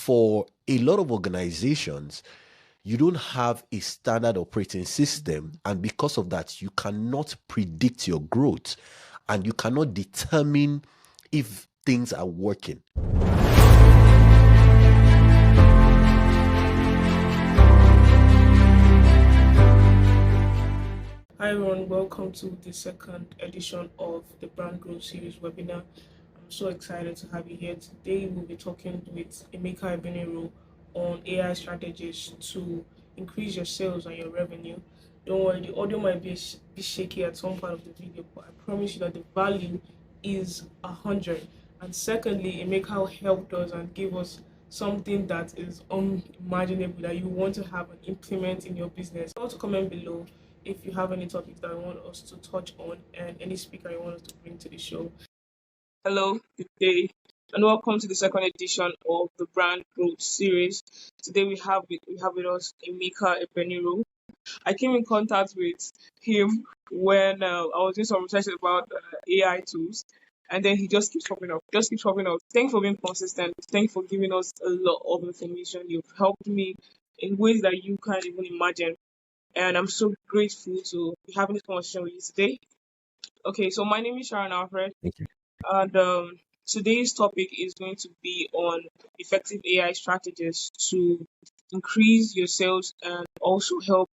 for a lot of organizations, you don't have a standard operating system, and because of that, you cannot predict your growth and you cannot determine if things are working. Hi everyone, welcome to the second edition of the Brand Growth Series webinar. I'm so excited to have you here. Today we'll be talking with Emeka Ebeniro on AI strategies to increase your sales and your revenue. Don't worry, the audio might be shaky at some part of the video, but I promise you that the value is 100. And secondly, Emeka helped us and gave us something that is unimaginable that you want to have and implement in your business. Also comment below if you have any topics that you want us to touch on and any speaker you want us to bring to the show. Hello, good day, and welcome to the second edition of the Brand Growth Series. Today we have with us Emeka Ebeniro. I came in contact with him when I was doing some research about AI tools, and then he just keeps popping up. Thanks for being consistent. Thanks for giving us a lot of information. You've helped me in ways that you can't even imagine. And I'm so grateful to be having this conversation with you today. Okay, so my name is Sharon Alfred, Thank you. and today's topic is going to be on effective AI strategies to increase your sales and also help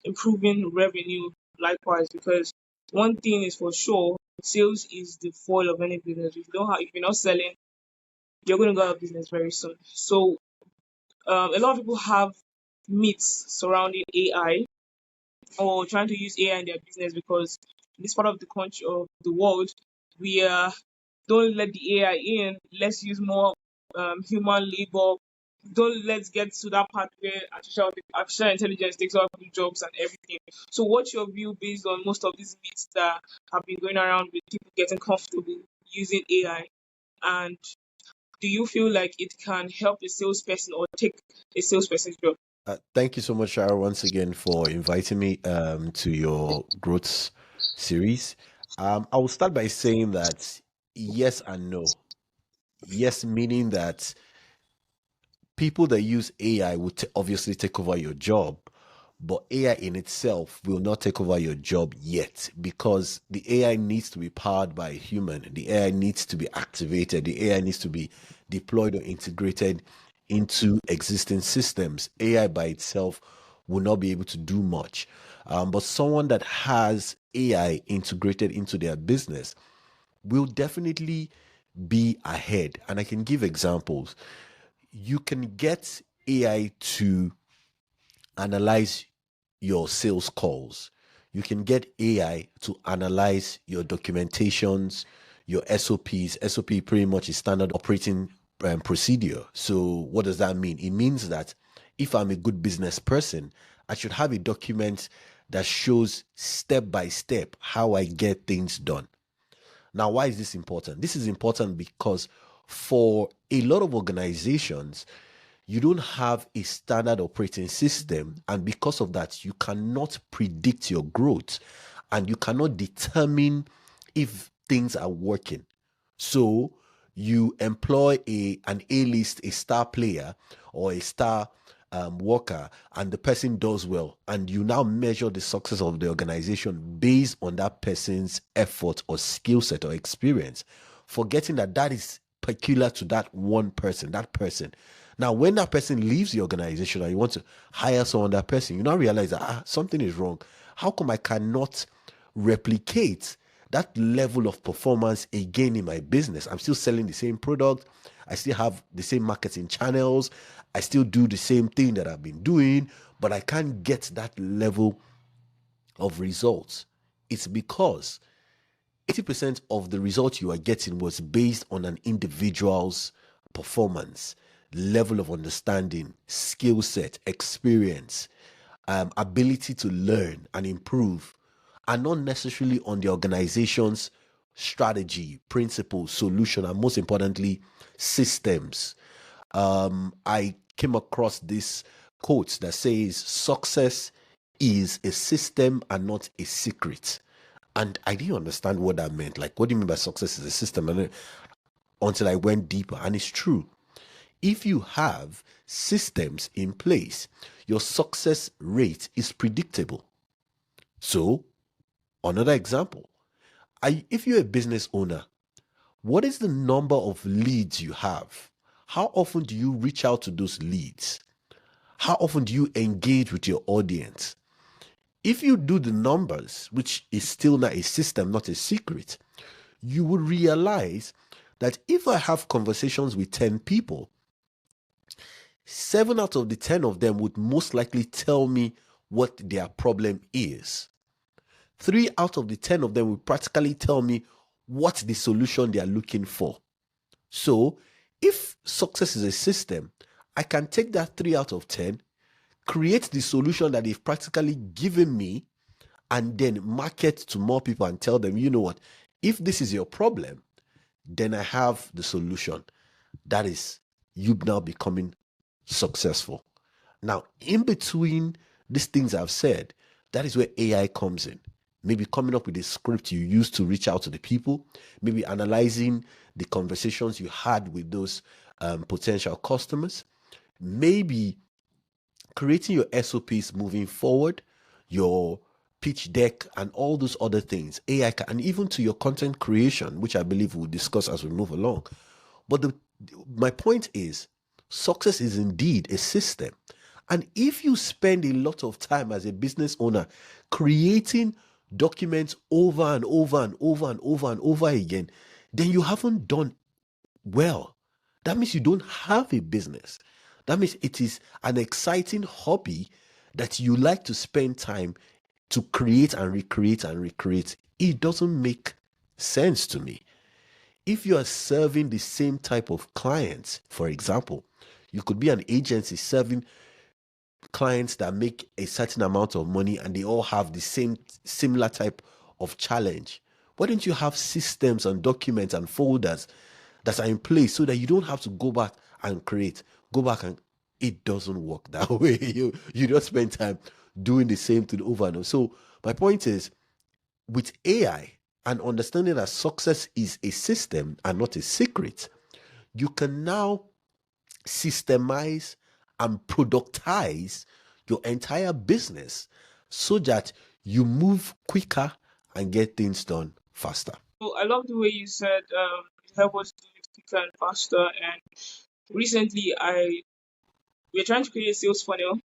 improving revenue likewise. Because one thing is for sure, sales is the foil of any business. If you're not selling, you're going to go out of business very soon. So a lot of people have myths surrounding AI or trying to use AI in their business because in this part of the country of the world, we don't let the AI in. Let's use more human labor. Let's get to that part where artificial intelligence takes over the jobs and everything. So, what's your view based on most of these myths that have been going around with people getting comfortable using AI? And do you feel like it can help a salesperson or take a salesperson's job? Thank you so much, Shara, once again for inviting me to your growth series. I will start by saying that yes and no. Yes, meaning that people that use AI will obviously take over your job, but AI in itself will not take over your job yet because the AI needs to be powered by a human. The AI needs to be activated. The AI needs to be deployed or integrated into existing systems. AI by itself will not be able to do much. But someone that has AI integrated into their business will definitely be ahead. And I can give examples. You can get AI to analyze your sales calls. You can get AI to analyze your documentations, your SOPs. SOP pretty much is standard operating procedure. So, what does that mean? It means that if I'm a good business person, I should have a document that shows step by step how I get things done. Now, why is this important? This is important because for a lot of organizations, you don't have a standard operating system, and because of that, you cannot predict your growth and you cannot determine if things are working. So you employ an A-list, a star player or a star worker, and the person does well, and you now measure the success of the organization based on that person's effort or skill set or experience, forgetting that that is peculiar to that one person, that person. Now, when that person leaves the organization and you want to hire someone, that person, you now realize that something is wrong. How come I cannot replicate that level of performance again in my business? I'm still selling the same product. I still have the same marketing channels. I still do the same thing that I've been doing, but I can't get that level of results. It's because 80% of the results you are getting was based on an individual's performance, level of understanding, skill set, experience, ability to learn and improve, and not necessarily on the organization's strategy, principles, solution, and most importantly, systems. I came across this quote that says, "Success is a system and not a secret." And I didn't understand what that meant. Like, what do you mean by success is a system? And until I went deeper, and it's true. If you have systems in place, your success rate is predictable. So, another example, if you're a business owner, what is the number of leads you have? How often do you reach out to those leads? How often do you engage with your audience? If you do the numbers, which is still not a system, not a secret, you will realize that if I have conversations with 10 people, 7 out of the 10 of them would most likely tell me what their problem is. 3 out of the 10 of them will practically tell me what the solution they are looking for. So, if success is a system, I can take that 3 out of 10, create the solution that they've practically given me, and then market to more people and tell them, you know what, if this is your problem, then I have the solution. That is you now becoming successful. Now, in between these things I've said, that is where AI comes in. Maybe coming up with a script you use to reach out to the people, maybe analyzing the conversations you had with those potential customers, maybe creating your SOPs moving forward, your pitch deck, and all those other things. AI can, and even to your content creation, which I believe we'll discuss as we move along. But my point is, success is indeed a system. And if you spend a lot of time as a business owner creating documents over and over and over and over and over again, then you haven't done well. That means you don't have a business. That means it is an exciting hobby that you like to spend time to create and recreate and recreate. It doesn't make sense to me. If you are serving the same type of clients, for example, you could be an agency serving clients that make a certain amount of money and they all have the same similar type of challenge. Why don't you have systems and documents and folders that are in place so that you don't have to go back and create, go back and it doesn't work that way. You don't spend time doing the same thing over and over. So my point is, with AI and understanding that success is a system and not a secret, you can now systemize and productize your entire business so that you move quicker and get things done faster. So I love the way you said help us do it quicker and faster. And recently, we're trying to create a sales funnel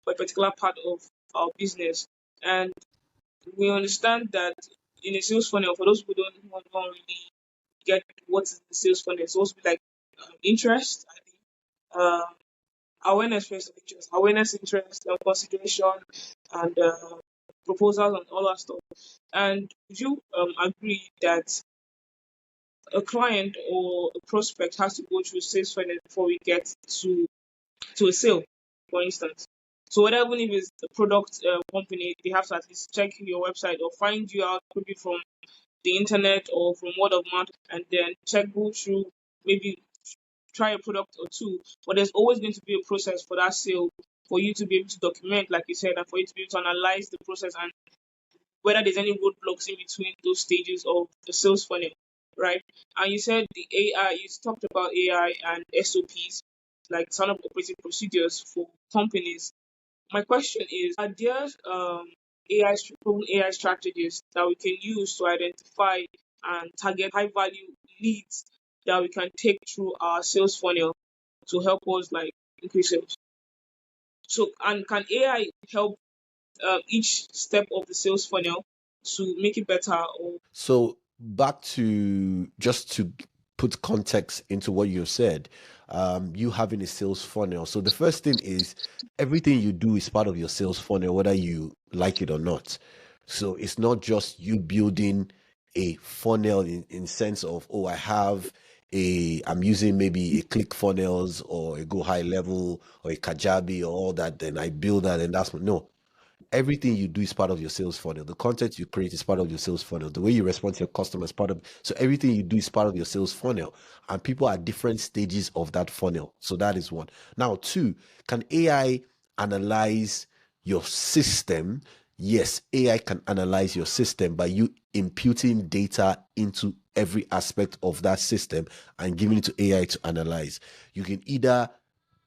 for a particular part of our business, and we understand that in a sales funnel, for those who don't really get what is the sales funnel, it's supposed to be like interest, I think, awareness first of interest, awareness, interest, consideration, and proposals and all that stuff. And would you agree that a client or a prospect has to go through sales funnel before we get to a sale, for instance? So whether even if it's a product company, they have to at least check your website or find you out maybe from the internet or from word of mouth, and then go through, maybe try a product or two. But there's always going to be a process for that sale, for you to be able to document, like you said, and for you to be able to analyze the process and whether there's any roadblocks in between those stages of the sales funnel, right? And you said the AI, you talked about AI and SOPs, like standard operating procedures for companies. My question is, are there proven AI strategies that we can use to identify and target high value leads that we can take through our sales funnel to help us like increase sales? So, and can AI help each step of the sales funnel to make it better? Or So back to just to put context into what you said, you having a sales funnel. So the first thing is everything you do is part of your sales funnel, whether you like it or not. So it's not just you building a funnel in sense of, oh, I'm using maybe a click funnels or a go high level or a kajabi or all that, then I build that and no, everything you do is part of your sales funnel. The content you create is part of your sales funnel. The way you respond to your customers is part of. So everything you do is part of your sales funnel, and people are at different stages of that funnel. So that is one. Now, two, can AI analyze your system? yes, AI can analyze your system by you imputing data into every aspect of that system and giving it to AI to analyze. You can either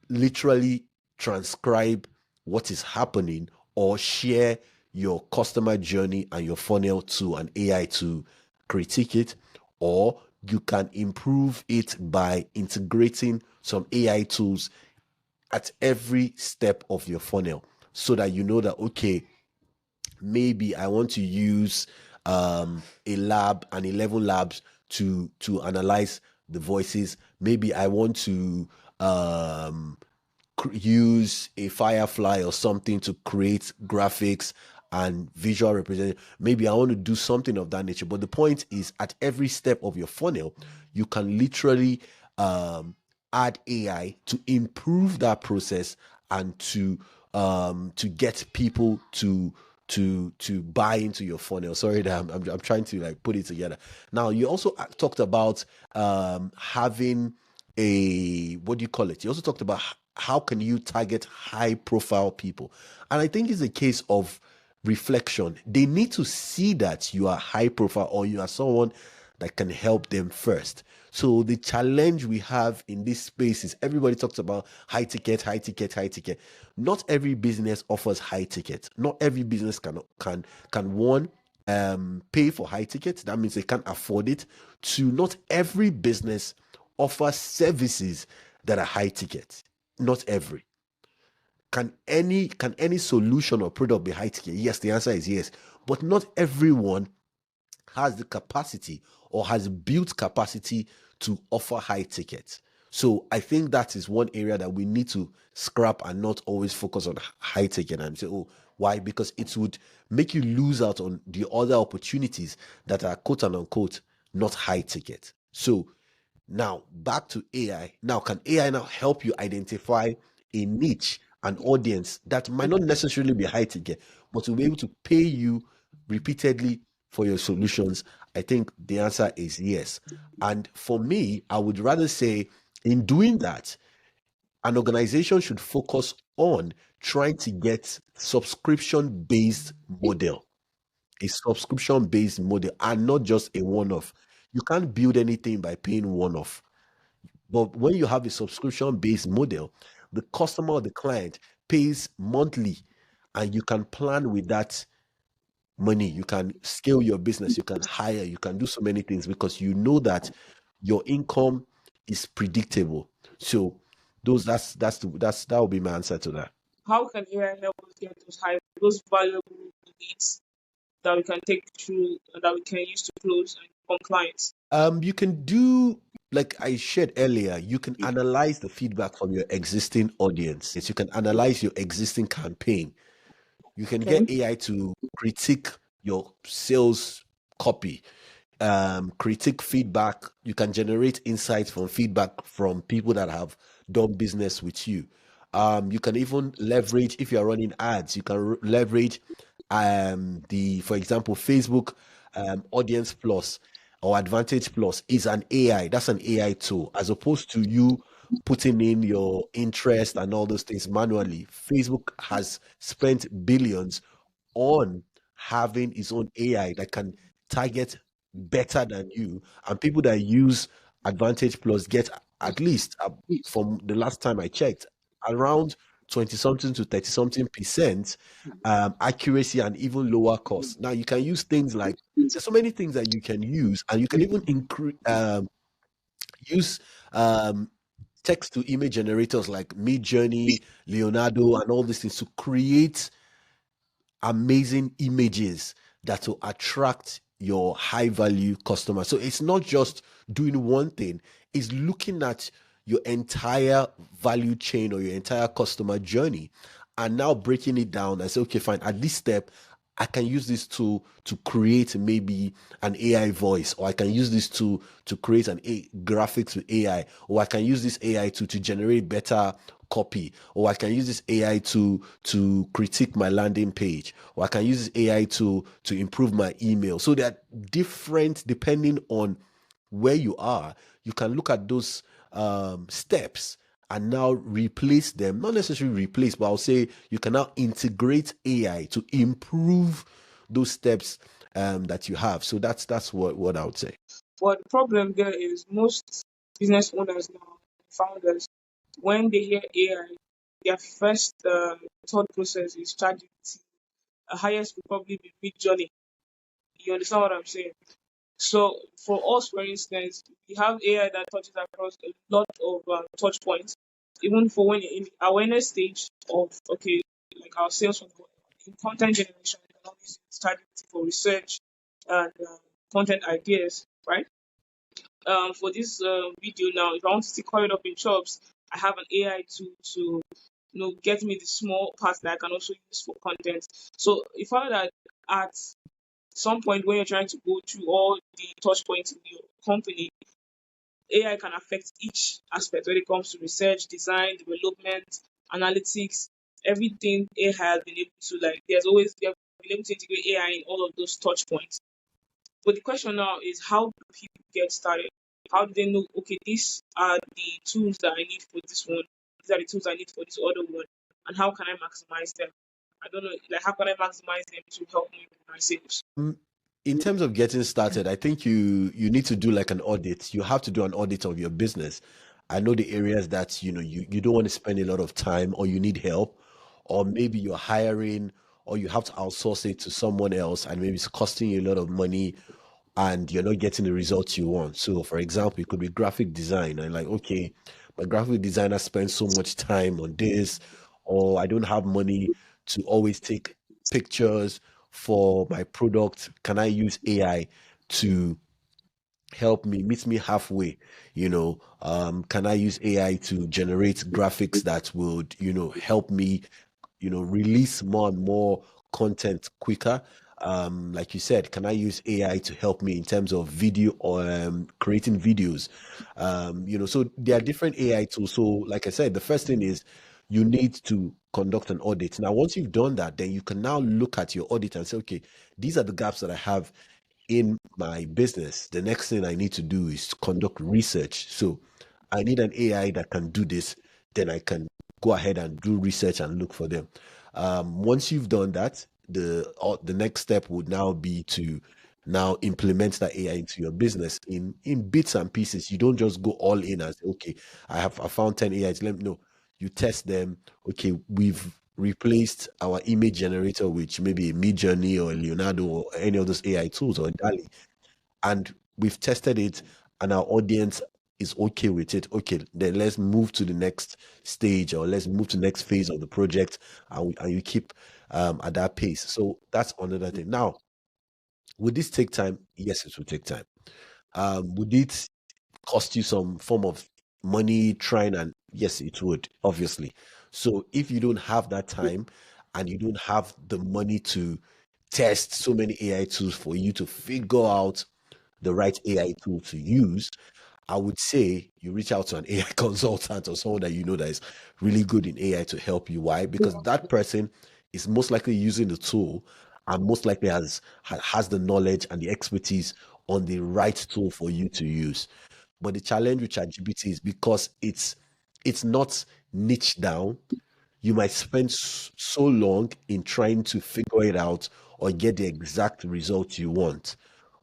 literally transcribe what is happening or share your customer journey and your funnel to an AI to critique it, or you can improve it by integrating some AI tools at every step of your funnel so that you know that, okay, maybe I want to use a lab and 11 labs to analyze the voices. Maybe I want to um, use a Firefly or something to create graphics and visual representation. Maybe I want to do something of that nature. But the point is, at every step of your funnel, you can literally add AI to improve that process and to get people to buy into your funnel. Sorry that I'm trying to like put it together. Now you also talked about having a, what do you call it? You also talked about how can you target high profile people, and I think it's a case of reflection. They need to see that you are high profile or you are someone that can help them first. So the challenge we have in this space is everybody talks about high ticket, high ticket, high ticket. Not every business offers high ticket. Not every business can one pay for high ticket. That means they can't afford it. To not every business offers services that are high ticket. Not every. Can any solution or product be high ticket? Yes, the answer is yes. But not everyone has the capacity or has built capacity to offer high tickets. So I think that is one area that we need to scrap and not always focus on high ticket and say, oh, why? Because it would make you lose out on the other opportunities that are quote and unquote not high ticket. So now back to AI. Now, can AI now help you identify a niche, an audience that might not necessarily be high ticket, but will be able to pay you repeatedly for your solutions? I think the answer is yes. And for me, I would rather say in doing that, an organization should focus on trying to get subscription based model, a subscription based model, and not just a one off. You can't build anything by paying one off. But when you have a subscription based model, the customer or the client pays monthly and you can plan with that money. You can scale your business, you can hire, you can do so many things because you know that your income is predictable. So that will be my answer to that. How can AI help us get those valuable leads that we can take through that we can use to close and become clients? You can do, like I shared earlier, you can analyze the feedback from your existing audience. You can analyze your existing campaign. You can Okay. get AI to critique your sales copy, critique feedback. You can generate insights from feedback from people that have done business with you. You can even leverage, if you're running ads, you can leverage for example, Facebook Audience Plus or Advantage Plus is an AI. That's an AI tool, as opposed to you putting in your interest and all those things manually. Facebook has spent billions on having its own AI that can target better than you. And people that use Advantage Plus get at least, from the last time I checked, around 20 something to 30 something percent accuracy and even lower cost. Now, you can use things like, there's so many things that you can use, and you can even use um, text to image generators like Midjourney, Leonardo, and all these things to create amazing images that will attract your high value customers. So it's not just doing one thing, it's looking at your entire value chain or your entire customer journey and now breaking it down and say, okay, fine, at this step, I can use this tool to create maybe an AI voice, or I can use this tool to create graphics with AI, or I can use this AI to generate better copy, or I can use this AI to critique my landing page, or I can use this AI to improve my email. So they're different depending on where you are. You can look at those steps and now replace them. Not necessarily replace, but I'll say you can now integrate AI to improve those steps that you have. So that's what I would say. But the problem there is most business owners now, founders, when they hear AI, their first thought process is Chat GPT. The highest will probably be Mid Journey. You understand what I'm saying? So for us, for instance, we have AI that touches across a lot of touch points, even for when you're in the awareness stage of okay, like our sales funnel, in content generation, you can always use ChatGPT for research and content ideas, right? For this video now, if I want to stick it up in shops, I have an AI to get me the small parts that I can also use for content. So if I that at some point when you're trying to go through all the touch points in your company, AI can affect each aspect when it comes to research, design, development, analytics, everything AI has been able to they have been able to integrate AI in all of those touch points. But the question now is how do people get started? How do they know, okay, these are the tools that I need for this one, these are the tools I need for this other one, and how can I maximize them? I don't know, like how can I maximize them to help me with my sales? In terms of getting started, I think you need to do like an audit. You have to do an audit of your business. I know the areas that you don't want to spend a lot of time, or you need help, or maybe you're hiring, or you have to outsource it to someone else, and maybe it's costing you a lot of money, and you're not getting the results you want. So, for example, it could be graphic design, and like, okay, my graphic designer spends so much time on this, or I don't have money to always take pictures for my product. Can I use AI to help me, meet me halfway? Can I use AI to generate graphics that would, help me, release more and more content quicker? Like you said, can I use AI to help me in terms of video or creating videos? So there are different AI tools. So, like I said, the first thing is you need to conduct an audit. Now, once you've done that, then you can now look at your audit and say, okay, these are the gaps that I have in my business. The next thing I need to do is to conduct research. So I need an AI that can do this. Then I can go ahead and do research and look for them. Once you've done that, the next step would now be to now implement that AI into your business in bits and pieces. You don't just go all in and say, okay, I found 10 AIs. Let me know. You test them. Okay, we've replaced our image generator with maybe a Midjourney or a Leonardo or any of those AI tools or DALI, and we've tested it, and our audience is okay with it. Okay, then let's move to the next stage, or let's move to the next phase of the project, and you keep at that pace. So that's another thing. Now, would this take time? Yes, it will take time. Would it cost you some form of money trying? And yes, it would, obviously. So if you don't have that time, and you don't have the money to test so many AI tools for you to figure out the right AI tool to use, I would say you reach out to an AI consultant or someone that you know that is really good in AI to help you. Why? Because that person is most likely using the tool, and most likely has the knowledge and the expertise on the right tool for you to use. But the challenge with ChatGPT is because it's not niche down. You might spend so long in trying to figure it out or get the exact result you want.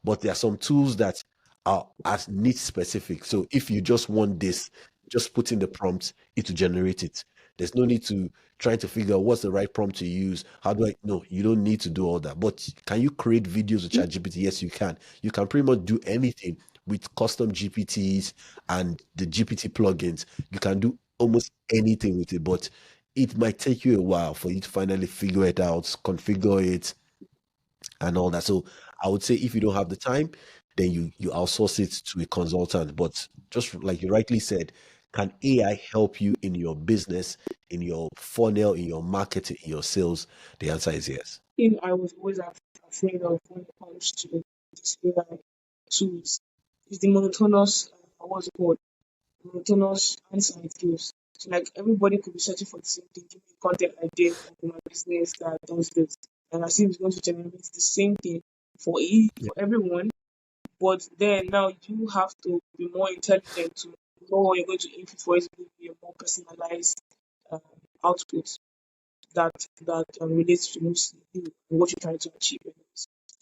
But there are some tools that are as niche specific. So if you just want this, just put in the prompt, it will generate it. There's no need to try to figure out what's the right prompt to use. How do I? No, you don't need to do all that. But can you create videos with ChatGPT? Yes, you can. You can pretty much do anything with custom GPTs and the GPT plugins. You can do almost anything with it, but it might take you a while for you to finally figure it out, configure it, and all that. So I would say if you don't have the time, then you outsource it to a consultant. But just like you rightly said, can AI help you in your business, in your funnel, in your marketing, in your sales? The answer is yes. Thing I was always afraid of when it comes to this AI tools is the monotonous, what's it called? Monotonous answer it gives. So like everybody could be searching for the same thing, give me a content idea for my business that does this. And I see it's going to generate the same thing Yeah. for everyone. But then now you have to be more intelligent to more you're going to input for is going to be a more personalized um, output that relates to mostly you and what you're trying to achieve.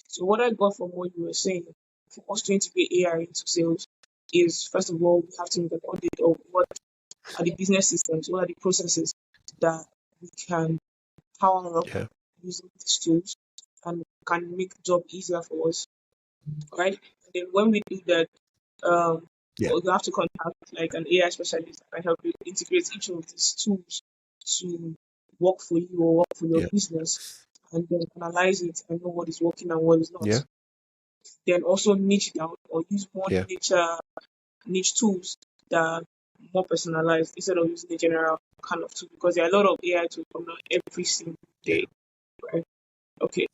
So what I got from what you were saying, for us to integrate AI into sales is first of all we have to make an audit of what are the business systems, what are the processes that we can power up Yeah. using these tools and can make the job easier for us, right? And then when we do that, Yeah. you have to contact like an AI specialist that can help you integrate each of these tools to work for you or work for your Yeah. business, and then analyze it and know what is working and what is not. Yeah. Then also niche down or use more Yeah. niche tools that are more personalized instead of using the general kind of tool, because there are a lot of AI tools coming out every single Yeah. day, right? Okay.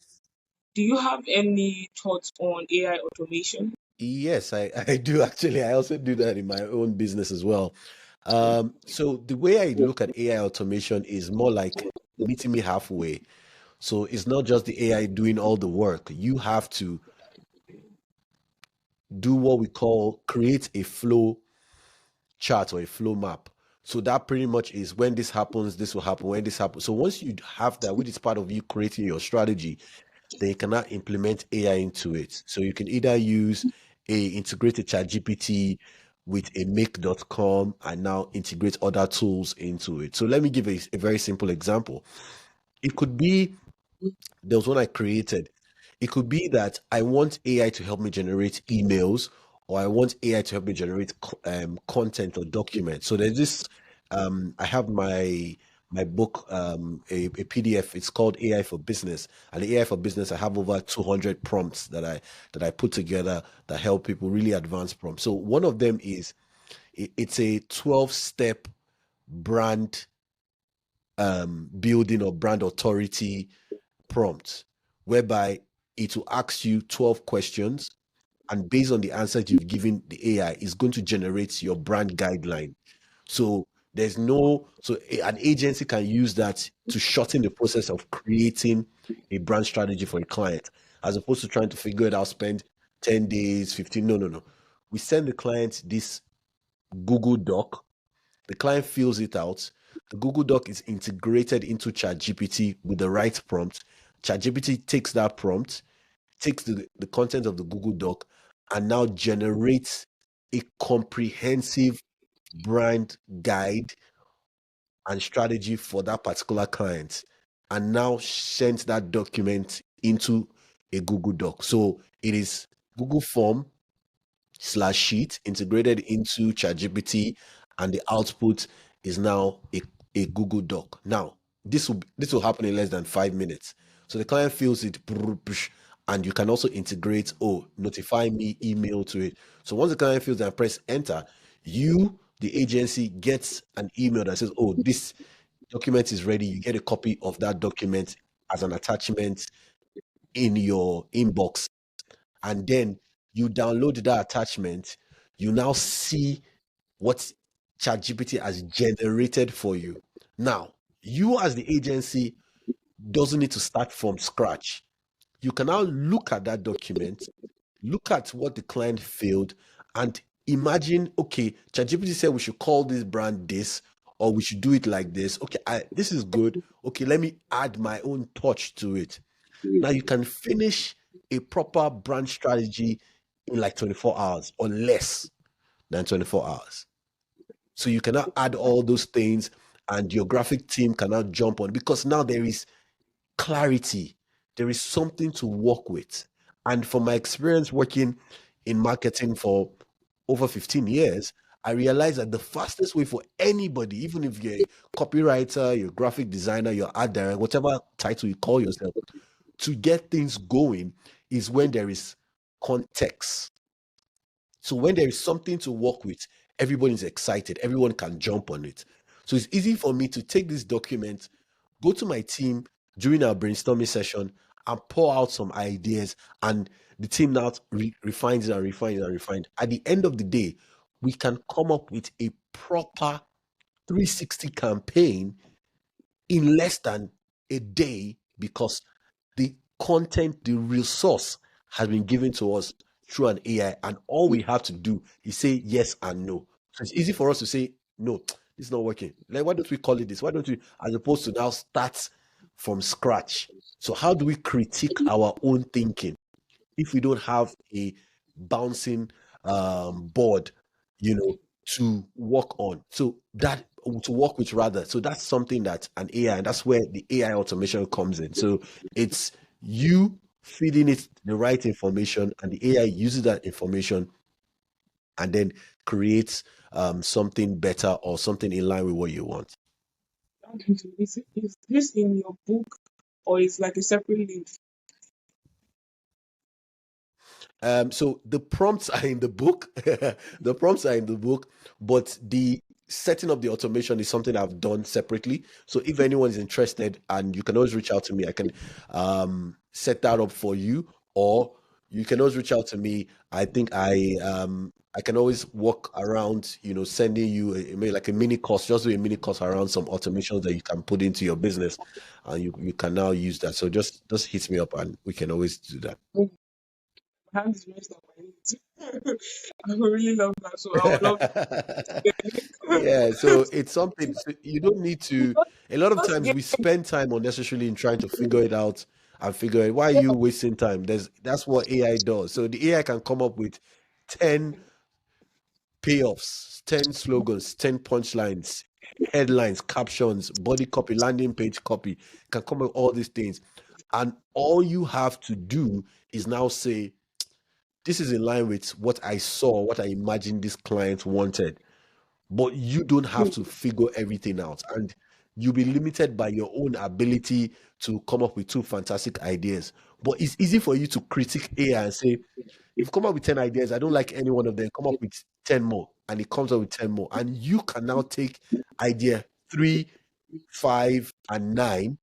Do you have any thoughts on AI automation? Yes, I do actually. I also do that in my own business as well. So the way I look at AI automation is more like meeting me halfway. So it's not just the AI doing all the work. You have to do what we call create a flow chart or a flow map. So that pretty much is when this happens, this will happen, when this happens. So once you have that, which is part of you creating your strategy, then you cannot implement AI into it. So you can either use a integrated Chat GPT with a make.com and now integrate other tools into it. So let me give a very simple example. It could be there was one I created. It could be that I want AI to help me generate emails, or I want AI to help me generate content or documents. So there's this. I have my book, a PDF. It's called AI for Business, and the AI for Business. I have over 200 prompts that I put together that help people really advance prompts. So one of them is it's a 12-step brand building or brand authority prompt, whereby it will ask you 12 questions, and based on the answers you've given the AI, is going to generate your brand guideline. So there's no, so an agency can use that to shorten the process of creating a brand strategy for a client, as opposed to trying to figure it out, spend 10 days, 15. No, no, no. We send the client this Google Doc. The client fills it out. The Google Doc is integrated into ChatGPT with the right prompt. ChatGPT takes that prompt, takes the content of the Google Doc, and now generates a comprehensive brand guide and strategy for that particular client, and now sends that document into a Google Doc. So it is Google Form slash sheet integrated into ChatGPT, and the output is now a Google Doc. Now, this will happen in less than 5 minutes. So the client feels it, and you can also integrate, notify me, email to it. So once the client feels that, press enter, you, the agency, gets an email that says, this document is ready. You get a copy of that document as an attachment in your inbox, and then you download that attachment. You now see what ChatGPT has generated for you. Now, you as the agency doesn't need to start from scratch. You can now look at that document, look at what the client failed, and imagine, okay, ChatGPT said we should call this brand this, or we should do it like this. Okay, this is good. Okay, let me add my own touch to it. Now you can finish a proper brand strategy in like 24 hours or less than 24 hours. So you cannot add all those things, and your graphic team cannot jump on, because now there is clarity. There is something to work with. And from my experience working in marketing for over 15 years, I realized that the fastest way for anybody, even if you're a copywriter, you're a graphic designer, you're art director, whatever title you call yourself, to get things going is when there is context. So when there is something to work with, everyone is excited, everyone can jump on it. So it's easy for me to take this document, go to my team during our brainstorming session, and pour out some ideas, and the team now refines it and refines it and refines. At the end of the day, we can come up with a proper 360 campaign in less than a day, because the content, the resource has been given to us through an AI, and all we have to do is say yes and no. So it's easy for us to say, no, it's not working. Like, why don't we call it this? Why don't we, as opposed to now start from scratch? So how do we critique our own thinking if we don't have a bouncing board, to work on? So that to work with rather. So that's something that an AI, and that's where the AI automation comes in. So it's you feeding it the right information, and the AI uses that information and then creates something better or something in line with what you want. Is this in your book or is like a separate link? So the prompts are in the book. The prompts are in the book, but the setting up the automation is something I've done separately. So if anyone is interested, and you can always reach out to me, I can set that up for you, or you can always reach out to me. I think I can always work around, sending you maybe like a mini course, just do a mini course around some automations that you can put into your business, and you can now use that. So just hit me up, and we can always do that. Oh, my hand is raised up. I need to. I would really love that. So I would love to. Yeah, so it's something, so you don't need to. A lot of Just times get we spend time unnecessarily in trying to figure it out and figure it. Why are you wasting time? That's what AI does. So the AI can come up with 10 payoffs, 10 slogans, 10 punchlines, headlines, captions, body copy, landing page copy, can come up with all these things. And all you have to do is now say, this is in line with what I saw, what I imagined this client wanted. But you don't have to figure everything out, and you'll be limited by your own ability to come up with two fantastic ideas. But it's easy for you to critique AI and say, you've come up with 10 ideas, I don't like any one of them, come up with 10 more, and it comes up with 10 more, and you can now take idea 3, 5, and 9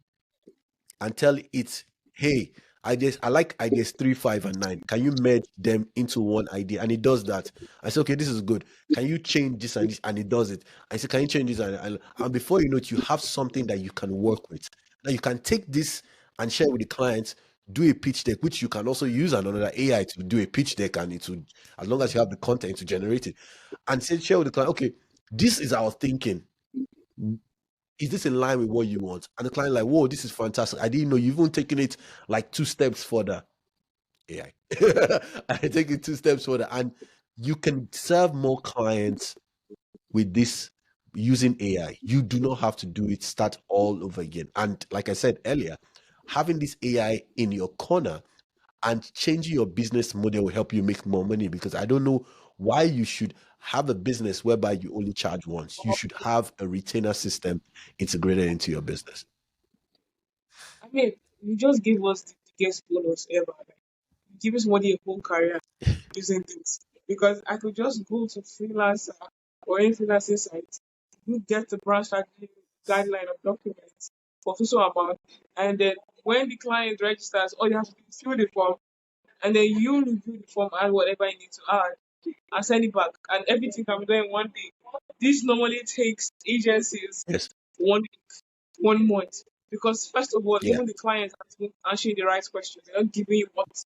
and tell it, hey, I like ideas 3, 5, and 9. Can you merge them into one idea? And it does that. I say, okay, this is good. Can you change this and this? And it does it. I say, can you change this? And before you know it, you have something that you can work with. Now you can take this and share with the clients, do a pitch deck, which you can also use another AI to do a pitch deck, and it will, as long as you have the content to generate it, and say, share with the client, okay, this is our thinking, is this in line with what you want? And the client like, whoa, this is fantastic. I didn't know you've even taken it like 2 steps further. AI. I take it 2 steps further. And you can serve more clients with this using AI. You do not have to do it, start all over again. And like I said earlier, having this AI in your corner and changing your business model will help you make more money, because I don't know why you should have a business whereby you only charge once. You should have a retainer system integrated into your business. I mean, you just give us the biggest bonus ever. Like, give somebody a whole career using this. Because I could just go to freelancer or any freelancing site, you get the brand strategy guideline of documents for so amount, and then when the client registers, all you have to do is fill the form, and then you review the form, add whatever you need to add, and send it back, and everything can be done in one day. This normally takes agencies Yes. 1 week, 1 month, because first of all, Yeah. even the clients are not answering the right questions. They're not giving you what's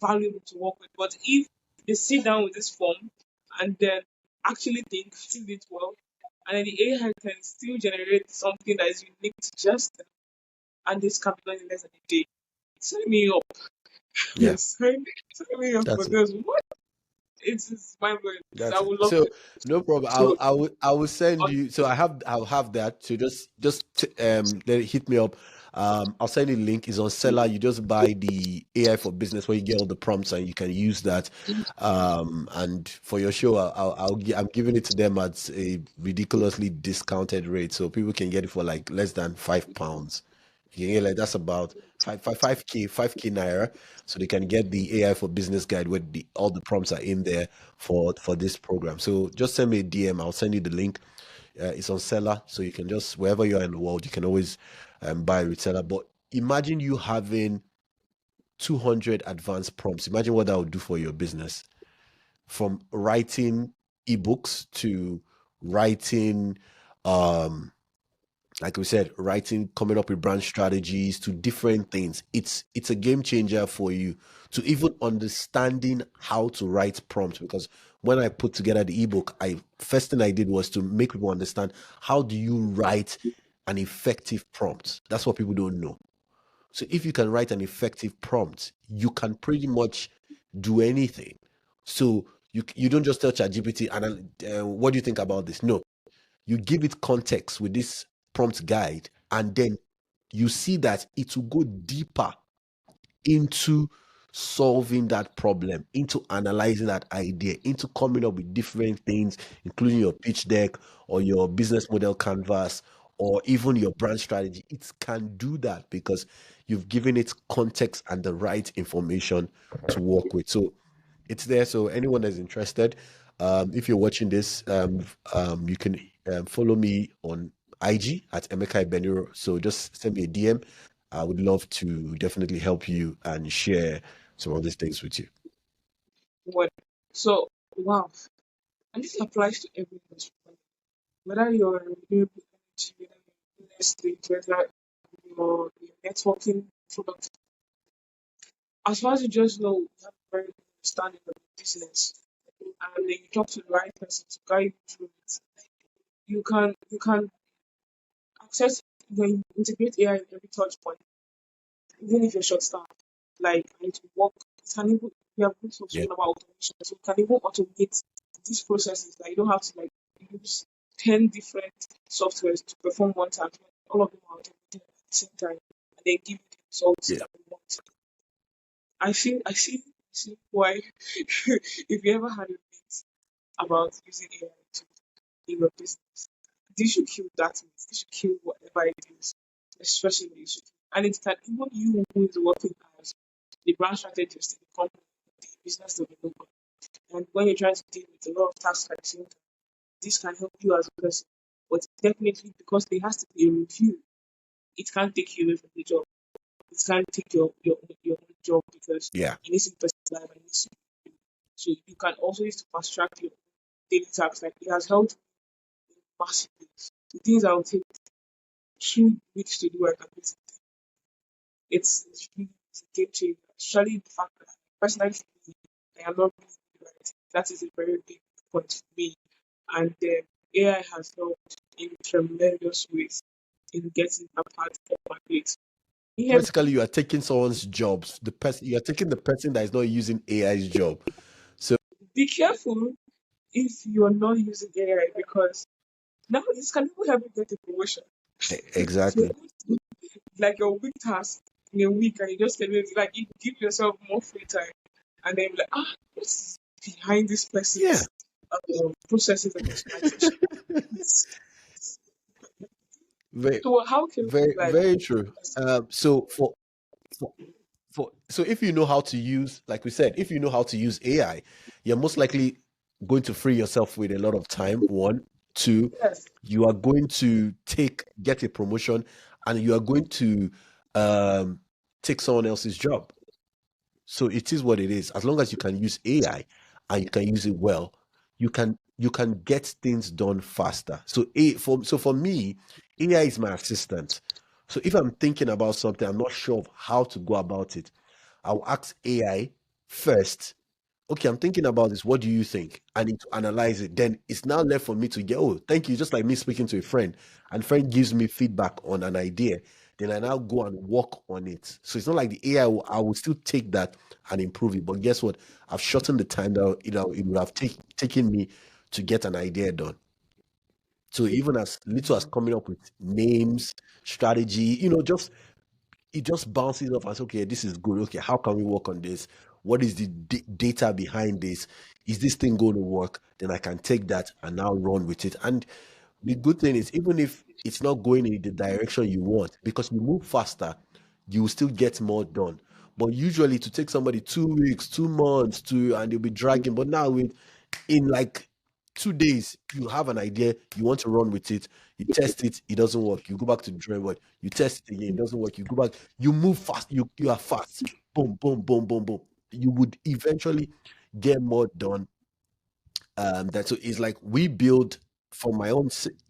valuable to work with. But if they sit down with this form and then actually think, fill it well, and then the AI can still generate something that is unique to just them, and this can be done in less than a day. Sign me up. Yeah. Sign me up for That's it. this. What? It's mind blowing. I That's it. would love So to. no problem. So, I will send on, you. So I'll have that. So let it hit me up. I'll send you the link. It's on Seller. You just buy the AI for business where you get all the prompts and you can use that. And for your show, I'm giving it to them at a ridiculously discounted rate, so people can get it for like less than £5. You can get like that's about 5k naira, so they can get the AI for business guide where all the prompts are in there for this program. So just send me a DM. I'll send you the link. It's on Seller, so you can just wherever you are in the world, you can always buy with Seller. But imagine you having 200 advanced prompts. Imagine what that would do for your business, from writing ebooks to writing um like we said, writing, coming up with brand strategies to different things. It's a game changer for you to even understanding how to write prompts, because when I put together the ebook, I first thing I did was to make people understand how do you write an effective prompt. That's what people don't know. So if you can write an effective prompt, you can pretty much do anything. So you don't just tell ChatGPT and what do you think about this? No, you give it context with this prompt guide, and then you see that it will go deeper into solving that problem, into analyzing that idea, into coming up with different things, including your pitch deck or your business model canvas or even your brand strategy. It can do that because you've given it context and the right information to work with. So it's there. So anyone that's interested, if you're watching this, you can follow me on IG at Emeka Ebeniro. So just send me a DM. I would love to definitely help you and share some of these things with you. What? So, wow. And this applies to every industry. Whether you're a renewable energy, whether you're real estate, whether you're a networking product, as far as you just know, you have a very good understanding of the business, and then you talk to the right person to guide you through it. You can access when you integrate AI in every touch point, even if you're short staffed. Like I need to work, it can even we have been Yeah. spoken about automation, so it can even automate these processes. Like you don't have to like use 10 different softwares to perform one task. All of them are automated at the same time, and they give you the results Yeah. that you want. I see why if you ever had a bit about using AI to in your business, this should kill that myth. This should kill whatever it is, especially the issue. And it can even you who is working as the brand strategist in the company, the business developer. And when you're trying to deal with a lot of tasks at the same time, this can help you as a person. But definitely because there has to be a review, it can't take you away from the job. It can't take your own job because Yeah. it needs to be personalized and it needs to be. So you can also use to fast track your daily tasks. Like it has helped massively. The things I will take 2 weeks to do, I can do it. It's a game changer. Especially the fact that personally for me, I am not really good at it. That is a very big point for me. And AI has helped in tremendous ways in getting that part of my plate. Yeah, Practically, you are taking someone's jobs. The person you are taking the person that is not using AI's job. So be careful if you're not using AI because now this can even help you get a promotion. So exactly. like your week task in a week and you just get it like you give yourself more free time and then you're like what's behind this Yeah. person's processes and optimization. Very, So how can we very, like very true. So for so if you know how to use, like we said, if you know how to use AI, you're most likely going to free yourself with a lot of time. One, two, yes. you are going to get a promotion, and you are going to um, take someone else's job. So it is what it is. As long as you can use AI and you can use it well, you can get things done faster. So for me, AI is my assistant. So if I'm thinking about something, I'm not sure of how to go about it, I'll ask AI first. Okay, I'm thinking about this. What do you think? I need to analyze it. Then it's now left for me to get, oh, thank you. Just like me speaking to a friend, and friend gives me feedback on an idea. Then I now go and work on it. So it's not like the AI, I will still take that and improve it. But guess what? I've shortened the time that it would have taken me to get an idea done. So even as little as coming up with names, strategy, just it just bounces off and says, okay, this is good. Okay, how can we work on this? What is the data behind this? Is this thing going to work? Then I can take that and now run with it. And the good thing is, even if it's not going in the direction you want, because you move faster, you will still get more done. But usually, to take somebody 2 weeks, 2 months and they'll be dragging. But now, in like 2 days, you have an idea, you want to run with it, you test it, it doesn't work. You go back to the drawing board, you test it again, it doesn't work. You go back, you move fast, you are fast. Boom, boom, boom, boom, boom. You would eventually get more done. That so it's like we build for my own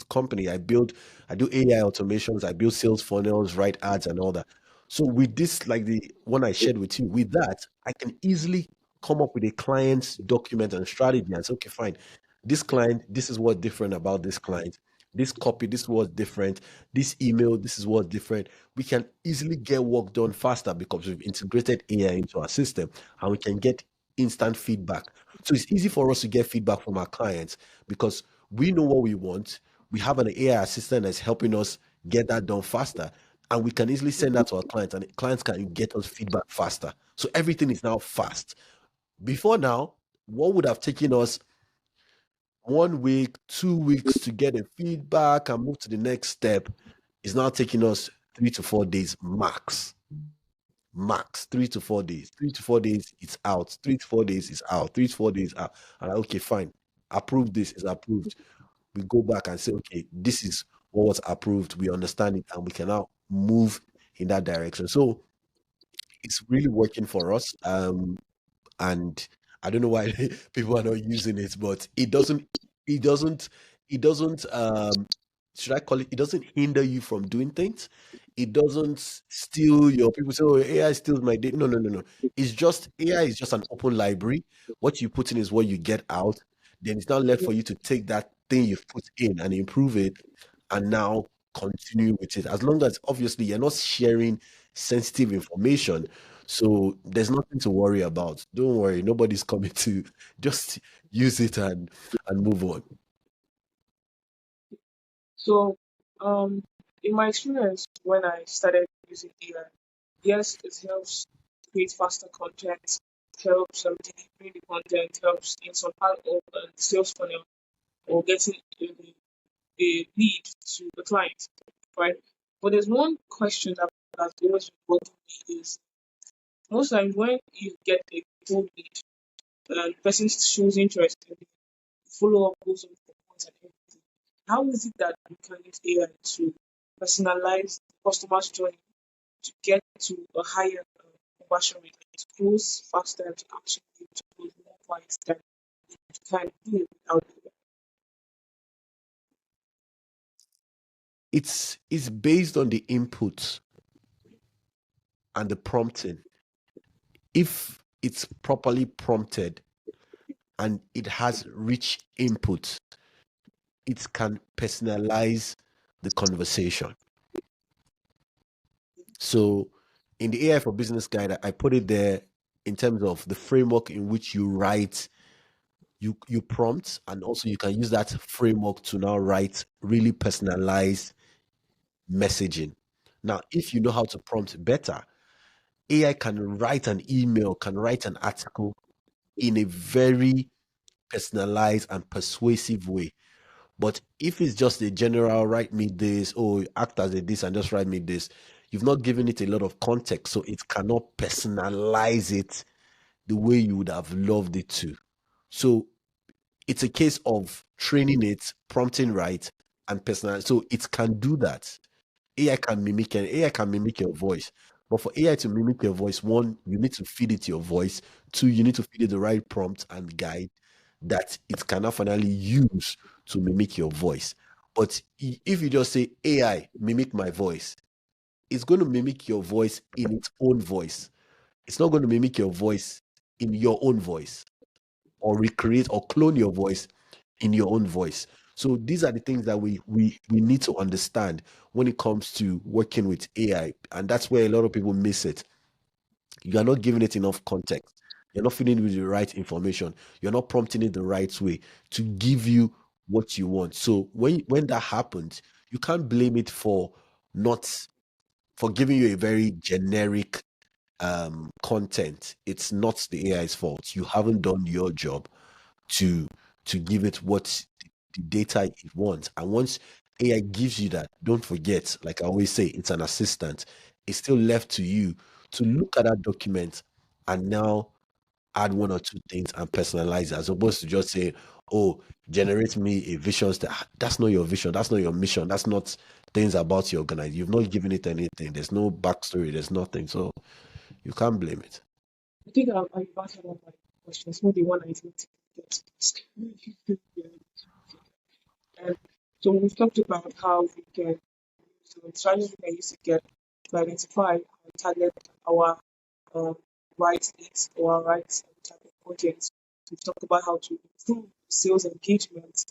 company. I do AI automations, I build sales funnels, write ads, and all that. So with this, like the one I shared with you, with that, I can easily come up with a client's document and strategy and say, okay, fine, this client, this is what's different about this client. This copy, this is what's different. This email, this is what's different. We can easily get work done faster because we've integrated AI into our system and we can get instant feedback. So it's easy for us to get feedback from our clients because we know what we want. We have an AI assistant that's helping us get that done faster. And we can easily send that to our clients, and clients can get us feedback faster. So everything is now fast. Before now, what would have taken us 1 week, 2 weeks to get a feedback and move to the next step is now taking us 3 to 4 days max. Max 3 to 4 days. 3 to 4 days, it's out. 3 to 4 days is out. 3 to 4 days out. And okay, fine. Approve this is approved. We go back and say, okay, this is what was approved. We understand it, and we can now move in that direction. So it's really working for us. And I don't know why people are not using it, but it doesn't, it doesn't, should I call it? It doesn't hinder you from doing things. It doesn't steal your people say, oh, AI steals my data. No, no, no, no. It's just AI is just an open library. What you put in is what you get out. Then it's now left Yeah. for you to take that thing you've put in and improve it and now continue with it. As long as obviously you're not sharing sensitive information, so there's nothing to worry about. Don't worry, nobody's coming to just use it and move on. So, in my experience, when I started using AI, yes, it helps create faster content, helps delivering the content, helps in some part of the sales funnel or getting a lead to the client, right? But there's one question that has always been bothering me is most times when you get a cold lead and the person shows interest and the follow up goes on for months and everything, how is it that you can use AI to personalize the customer's journey to get to a higher conversion rate, to close faster, to actually be able to close more clients than you can do without it? It's based on the inputs and the prompting. If it's properly prompted and it has rich inputs, it can personalize the conversation. So in the AI for Business guide, I put it there in terms of the framework in which you write, you prompt, and also you can use that framework to now write really personalized messaging. Now, if you know how to prompt better, AI can write an email, can write an article in a very personalized and persuasive way. But if it's just a general write me this, or act as a this and just write me this, you've not given it a lot of context, so it cannot personalize it the way you would have loved it to. So it's a case of training it, prompting right, and personalize. So it can do that. AI can mimic your voice. But for AI to mimic your voice, one, you need to feed it your voice. Two, you need to feed it the right prompt and guide that it cannot finally use to mimic your voice. But if you just say AI mimic my voice, it's going to mimic your voice in its own voice. It's not going to mimic your voice in your own voice or recreate or clone your voice in your own voice. So these are the things that we need to understand when it comes to working with AI, and that's where a lot of people miss it. You are not giving it enough context. You're not feeding it with the right information. You're not prompting it the right way to give you what you want. So when that happens, you can't blame it for not for giving you a very generic content. It's not the AI's fault. You haven't done your job to give it what the data it wants. And once AI gives you that, don't forget, like I always say, it's an assistant. It's still left to you to look at that document and now add one or two things and personalize it, as opposed to just say, oh, generate me a vision. That's not your vision. That's not your mission. That's not things about your organization. You've not given it anything. There's no backstory. There's nothing. So you can't blame it. I think I've answered all my questions. Maybe one I didn't get to ask. And so we've talked about how we can use the strategy we can use to get to identify and target our right needs or our right target audience. We've talked about how to improve sales engagement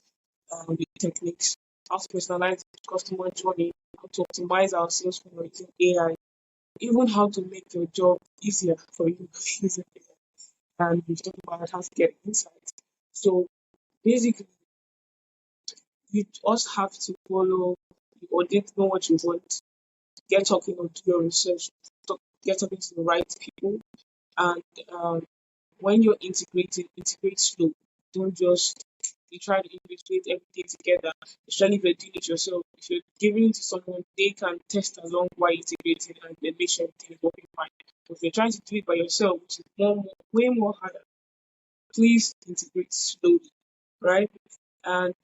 with techniques, how to personalize the customer journey, how to optimize our sales funnel using AI, even how to make your job easier for you using AI. And we've talked about how to get insights. So basically, you just have to follow the audit, know what you want, get talking or do your research, get talking to the right people, and when you're integrating, integrate slow. Don't just you try to integrate everything together, especially if you're doing it yourself. If you're giving it to someone, they can test along while integrating and then make sure everything is working fine. But if you're trying to do it by yourself, which is way more harder, please integrate slowly, right? And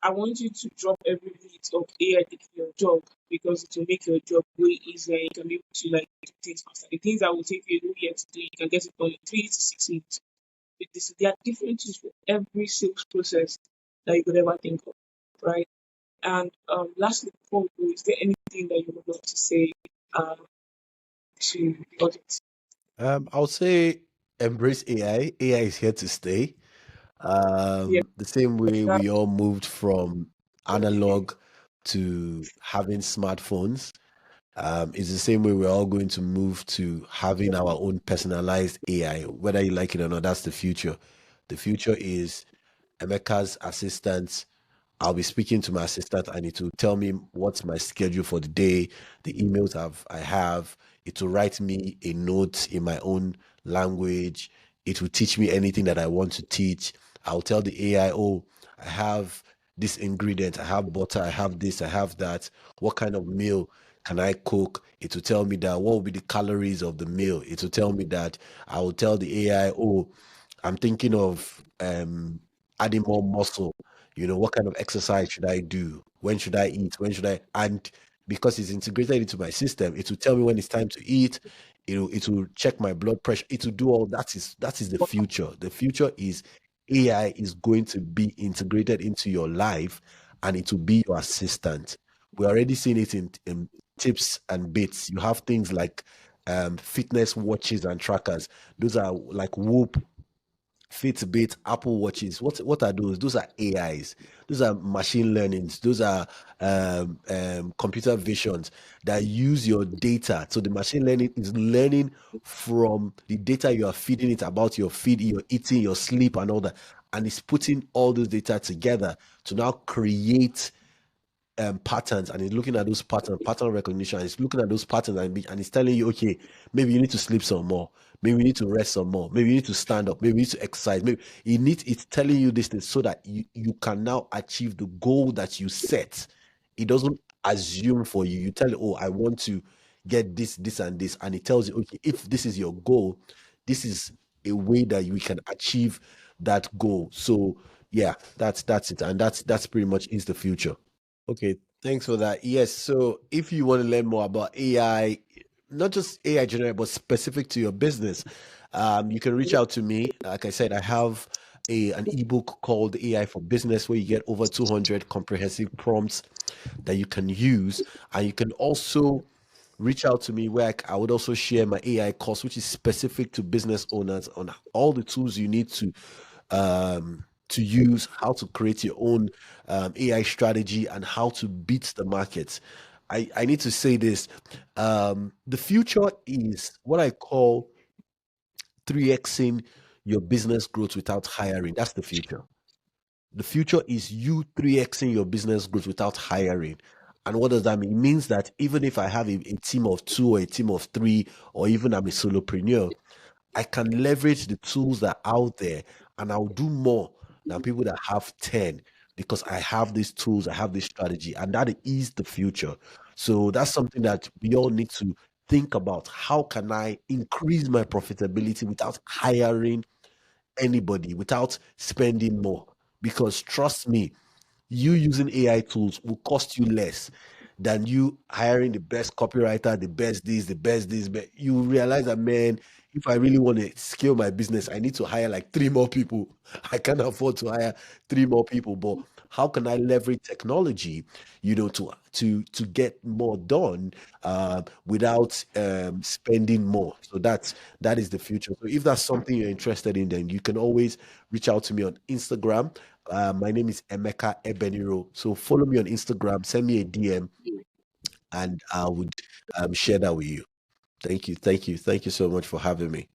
I want you to drop every bit of AI taking your job because it will make your job way easier. You can be able to like do things faster. The things that will take you a whole year to do, you can get it done in 3 to 6 months. There are different tools for every sales process that you could ever think of, right? And lastly, before we go, is there anything that you would love to say um, to the audience? I'll say embrace AI. AI is here to stay. Yeah, The same way that, we all moved from analog to having smartphones, it's the same way we're all going to move to having our own personalized AI. Whether you like it or not, that's the future. The future is Emeka's assistant. I'll be speaking to my assistant and it will tell me what's my schedule for the day, the emails I have. It will write me a note in my own language. It will teach me anything that I want to teach. I'll tell the AI, oh, I have this ingredient, I have butter, I have this, I have that. What kind of meal can I cook? It will tell me that what will be the calories of the meal. It will tell me that I will tell the AI, oh, I'm thinking of adding more muscle. What kind of exercise should I do? When should I eat? When should I? And because it's integrated into my system, it will tell me when it's time to eat. It will check my blood pressure. It will do all that is the future. The future is AI is going to be integrated into your life and it will be your assistant. We're already seeing it in tips and bits. You have things like fitness watches and trackers. Those are like Whoop, Fitbit, Apple Watches. What are those? Those are AIs. Those are machine learnings. Those are computer visions that use your data. So the machine learning is learning from the data you are feeding it about your feed, your eating, your sleep, and all that, and it's putting all those data together to now create patterns, and he's looking at those patterns, pattern recognition. He's looking at those patterns and he's telling you, okay, maybe you need to sleep some more. Maybe you need to rest some more. Maybe you need to stand up. Maybe you need to exercise. Maybe it's telling you this thing so that you can now achieve the goal that you set. It doesn't assume for you. You tell it, oh, I want to get this, this, and this. And it tells you, okay, if this is your goal, this is a way that we can achieve that goal. So yeah, that's it. And that's pretty much is the future. Okay, thanks for that. Yes, so if you want to learn more about AI, not just AI general, but specific to your business, you can reach out to me. Like I said, I have an ebook called AI for Business where you get over 200 comprehensive prompts that you can use. And you can also reach out to me where I would also share my AI course, which is specific to business owners on all the tools you need to use, how to create your own AI strategy, and how to beat the market. I need to say this. The future is what I call 3xing your business growth without hiring. That's the future. The future is you 3xing your business growth without hiring. And what does that mean? It means that even if I have a team of two or a team of three, or even I'm a solopreneur, I can leverage the tools that are out there and I'll do more than people that have 10 because I have these tools, I have this strategy, and that is the future. So that's something that we all need to think about. How can I increase my profitability without hiring anybody, without spending more? Because trust me, you using AI tools will cost you less than you hiring the best copywriter, the best this, the best this. But you realize that, man, if I really want to scale my business, I need to hire like three more people. I can't afford to hire three more people, but how can I leverage technology, to get more done without spending more? So that is the future. So if that's something you're interested in, then you can always reach out to me on Instagram. My name is Emeka Ebeniro. So follow me on Instagram, send me a DM, and I would share that with you. Thank you so much for having me.